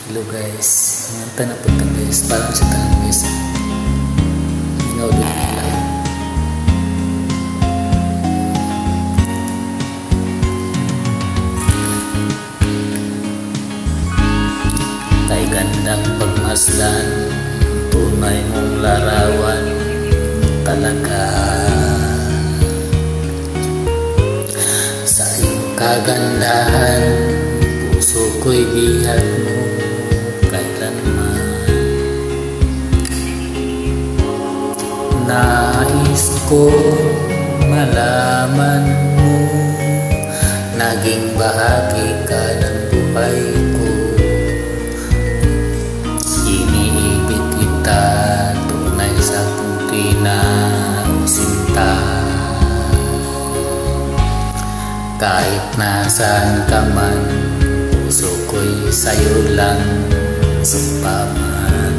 Hello guys, nganta na po ito guys, parang sa tanong guys. Ingaw din nila. Kay gandang pagmasdan, tunay mong larawan talaga. Sa iyong kagandahan, puso ko'y bihag mo kailanman. Nais ko malaman mo, naging bahagi ka ng buhay ko. Iniibig kita, tunay sa tutina o sinta. Kahit nasaan ka man, puso ko'y sa'yo lang sumpaman.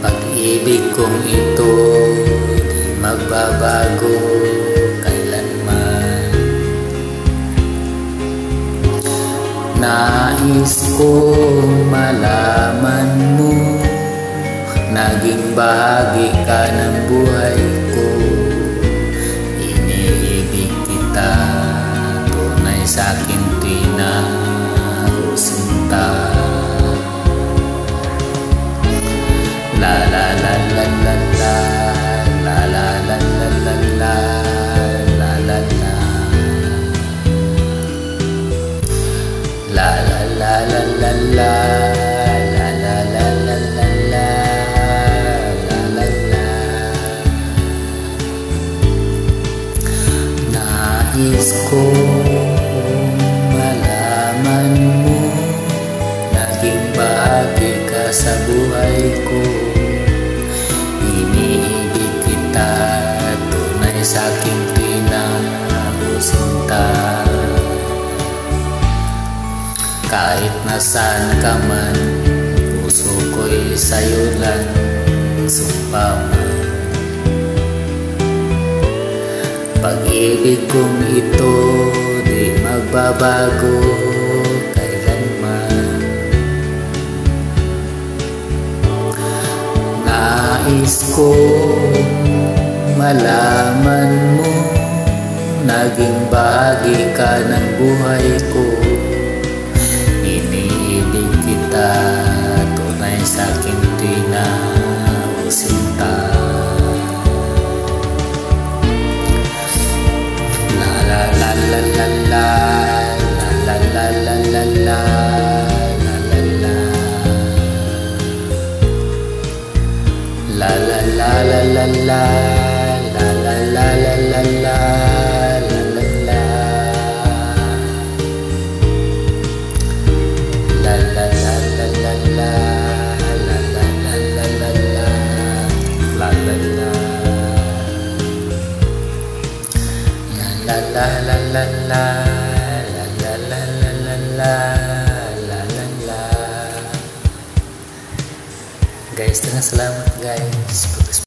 Pag-ibig kong ito di magbabago kailanman. Nais kong malaman mo, naging bahagi ka ng buhay ko. Iniibig kita, tunay sa'king tina o sinta. La la la la la la, la la la la la la, la la la, la la la la la la, la la la la la la, la la la. Nais ko malaman mo, naging bahagi ka sa buhay ko. Iniibig kita, tunay sa'king tina o sinta. Kahit nasaan ka man, puso ko'y sa'yo lang sumpaman. Pag-ibig kong ito di magbabago kailanman. Nais kong malaman mo, naging bahagi ka ng buhay ko. Iniibig kita, tunay sa'king tina o sinta. La la la la la la, la la la la la, la la la, la la la la la la, la la la la la la, la la la, la la la la la la, la la la la la la, la la la, la la la la la, la la la la la la, la la la. Guys, salamat guys.